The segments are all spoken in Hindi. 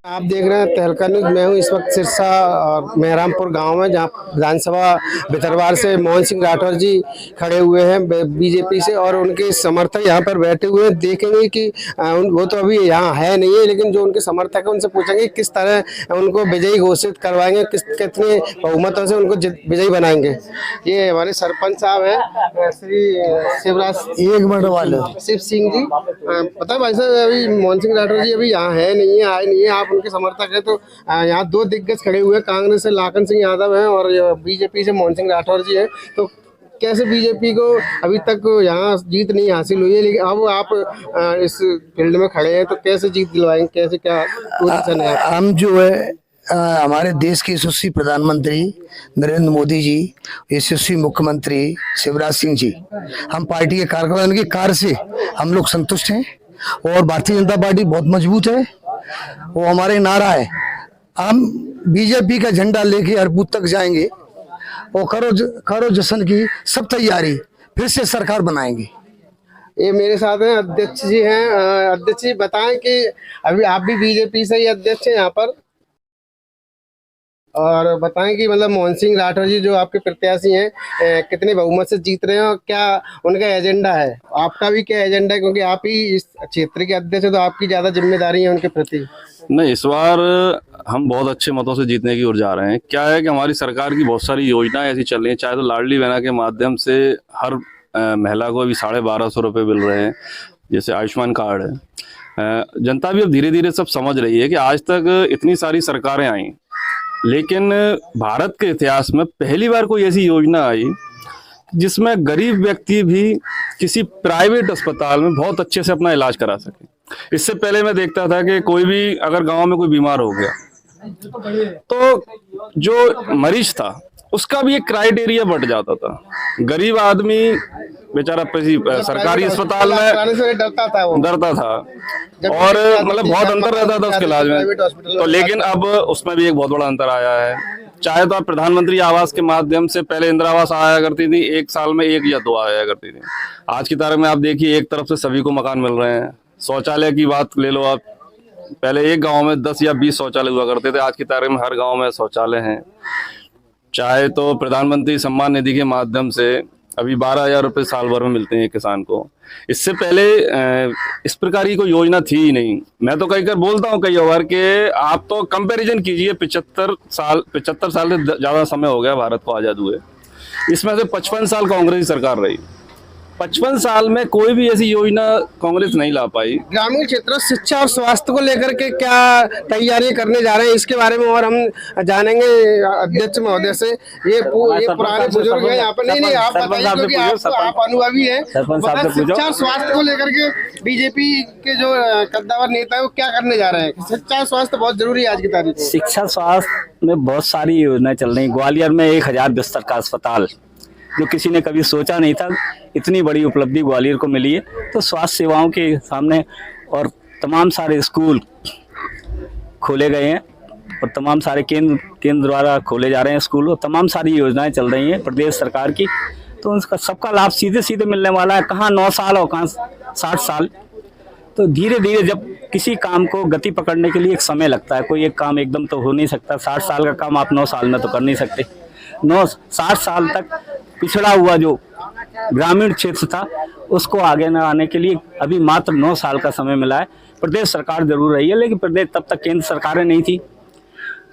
आप देख रहे हैं तहलका न्यूज। मैं हूं इस वक्त सिरसा और मेहरामपुर गांव में, जहां विधानसभा भितरवार से मोहन सिंह राठौर जी खड़े हुए हैं बीजेपी से, और उनके समर्थक यहां पर बैठे हुए हैं। देखेंगे कि वो तो अभी यहां है नहीं है, लेकिन जो उनके समर्थक है उनसे पूछेंगे किस तरह उनको विजयी घोषित करवाएंगे, कितने बहुमतों से उनको विजयी बनाएंगे। ये हमारे सरपंच साहब है श्री शिवराज शिव सिंह जी। पता है भाई साहब, अभी मोहन सिंह राठौर जी अभी यहाँ है नहीं है, आए नहीं है। आप उनके समर्थक है, तो यहाँ दो दिग्गज खड़े हुए हैं। कांग्रेस से लाखन सिंह यादव हैं और बीजेपी से मोहन सिंह राठौर जी हैं। तो कैसे बीजेपी को अभी तक यहाँ जीत नहीं हासिल हुई है, लेकिन अब आप इस फील्ड में खड़े हैं, तो कैसे जीत दिलवाएंगे, कैसे क्या पोजीशन है? हम जो है हमारे देश के यशस्वी प्रधानमंत्री नरेंद्र मोदी जी, यशस्वी मुख्यमंत्री शिवराज सिंह जी, हम पार्टी के कार्यकर्ताओं के कार्य से हम लोग संतुष्ट हैं। और भारतीय जनता पार्टी बहुत मजबूत है। वो हमारे नारा है, हम बीजेपी का झंडा लेके हर बूथ तक जाएंगे और करो जश्न की सब तैयारी, फिर से सरकार बनाएंगे। ये मेरे साथ हैं अध्यक्ष जी हैं। अध्यक्ष जी बताएं कि अभी आप भी बीजेपी से ही अध्यक्ष हैं यहाँ पर, और बताएं कि मतलब मोहन सिंह राठौर जी जो आपके प्रत्याशी हैं कितने बहुमत से जीत रहे हैं और क्या उनका एजेंडा है? आपका भी क्या एजेंडा है, क्योंकि आप ही इस क्षेत्र के अध्यक्ष हैं, तो आपकी ज्यादा जिम्मेदारी है उनके प्रति। नहीं, इस बार हम बहुत अच्छे मतों से जीतने की ओर जा रहे हैं। क्या है कि हमारी सरकार की बहुत सारी योजनाएं ऐसी चल रही हैं, चाहे तो लाडली बहना के माध्यम से हर महिला को अभी 1250 रुपये मिल रहे हैं, जैसे आयुष्मान कार्ड है। जनता भी अब धीरे धीरे सब समझ रही है कि आज तक इतनी सारी सरकारें आई, लेकिन भारत के इतिहास में पहली बार कोई ऐसी योजना आई जिसमें गरीब व्यक्ति भी किसी प्राइवेट अस्पताल में बहुत अच्छे से अपना इलाज करा सके। इससे पहले मैं देखता था कि कोई भी अगर गांव में कोई बीमार हो गया तो जो मरीज था उसका भी एक क्राइटेरिया बढ़ जाता था। गरीब आदमी बेचारा सरकारी अस्पताल में डरता था और मतलब बहुत अंतर रहता था उसके इलाज में। तो लेकिन अब उसमें भी एक बहुत बड़ा अंतर आया है। चाहे तो आप प्रधानमंत्री आवास के माध्यम से, पहले इंदिरा आवास आया करती थी, एक साल में 1 या 2 आया करती थी। आज की तारीख में आप देखिए एक तरफ से सभी को मकान मिल रहे हैं। शौचालय की बात ले लो आप, पहले एक गाँव में 10 या 20 शौचालय हुआ करते थे, आज की तारीख में हर गाँव में शौचालय है। चाहे तो प्रधानमंत्री सम्मान निधि के माध्यम से अभी 12,000 रुपये साल भर में मिलते हैं किसान को। इससे पहले इस प्रकार की कोई योजना थी ही नहीं। मैं तो कई बार बोलता हूँ कई बार कि आप तो कंपैरिजन कीजिए, 75 साल से ज़्यादा समय हो गया भारत को आज़ाद हुए। इसमें से 55 साल कांग्रेस की सरकार रही। 55 साल में कोई भी ऐसी योजना कांग्रेस नहीं ला पाई। ग्रामीण क्षेत्र शिक्षा और स्वास्थ्य को लेकर के क्या तैयारी करने जा रहे हैं, इसके बारे में और हम जानेंगे अध्यक्ष महोदय से। ये पुराने बुजुर्ग हैं यहाँ पर। नहीं, आप बताइए, क्योंकि आप अनुभवी हैं। शिक्षा और स्वास्थ्य को लेकर के बीजेपी के जो कद्दावर नेता है वो क्या करने जा रहे हैं? शिक्षा और स्वास्थ्य बहुत जरूरी है आज की तारीख में। शिक्षा स्वास्थ्य में बहुत सारी योजनाएं चल रही। ग्वालियर में 1000 बिस्तर का अस्पताल, जो किसी ने कभी सोचा नहीं था, इतनी बड़ी उपलब्धि ग्वालियर को मिली है। तो स्वास्थ्य सेवाओं के सामने और तमाम सारे स्कूल खोले गए हैं और तमाम सारे केंद्र द्वारा खोले जा रहे हैं स्कूल, और तमाम सारी योजनाएं चल रही हैं प्रदेश सरकार की। तो उसका सबका लाभ सीधे सीधे मिलने वाला है। कहाँ 9 साल और कहाँ 60 साल। तो धीरे धीरे जब किसी काम को गति पकड़ने के लिए एक समय लगता है, कोई एक काम एकदम तो हो नहीं सकता। 60 साल का काम आप 9 साल में तो कर नहीं सकते। 60 साल तक पिछड़ा हुआ जो ग्रामीण क्षेत्र था उसको आगे न आने के लिए अभी मात्र 9 साल का समय मिला है। प्रदेश सरकार जरूर रही है, लेकिन प्रदेश तब तक केंद्र सरकारें नहीं थी।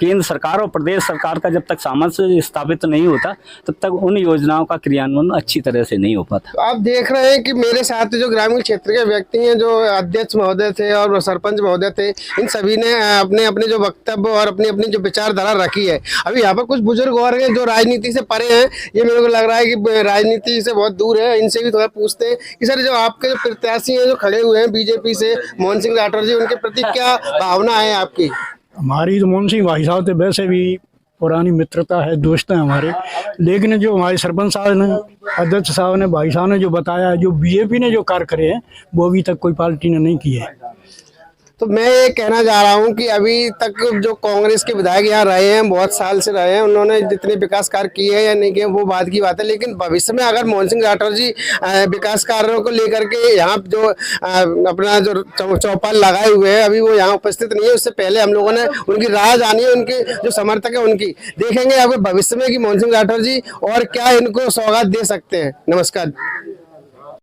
केंद्र सरकार और प्रदेश सरकार का जब तक सामंजस्य स्थापित नहीं होता तब तक उन योजनाओं का क्रियान्वयन अच्छी तरह से नहीं हो पाता। तो आप देख रहे हैं कि मेरे साथ जो ग्रामीण क्षेत्र के व्यक्ति हैं, जो अध्यक्ष महोदय थे और सरपंच महोदय थे, इन सभी ने अपने अपने जो वक्तव्य और अपनी अपनी जो विचारधारा रखी है। अभी यहाँ पर कुछ बुजुर्ग और हैं जो राजनीति से परे हैं। ये मेरे को लग रहा है कि राजनीति से बहुत दूर है। इनसे भी थोड़ा पूछते हैं कि सर, जो आपके जो प्रत्याशी हैं जो खड़े हुए हैं बीजेपी से मोहन सिंह राठौर जी, उनके प्रति क्या भावना है आपकी? हमारी तो मोहन सिंह भाई साहब से वैसे भी पुरानी मित्रता है, दोस्त हैं हमारे। लेकिन जो हमारे सरपंच साहब ने, अध्यक्ष साहब ने, भाई साहब ने जो बताया है, जो बीजेपी ने जो कार्य करे हैं वो अभी तक कोई पार्टी ने नहीं किए। तो मैं ये कहना चाह रहा हूँ कि अभी तक जो कांग्रेस के विधायक यहाँ रहे हैं, बहुत साल से रहे हैं, उन्होंने जितने विकास कार्य किए हैं या नहीं किए वो बात की बात है, लेकिन भविष्य में अगर मोहन सिंह राठौर जी विकास कार्यों को लेकर के यहाँ जो अपना जो चौपाल लगाए हुए हैं, अभी वो यहाँ उपस्थित नहीं है। उससे पहले हम लोगों ने उनकी राय जानी है, उनके जो समर्थक है उनकी। देखेंगे अगर भविष्य में कि मोहन सिंह राठौर जी और क्या इनको सौगात दे सकते हैं। नमस्कार।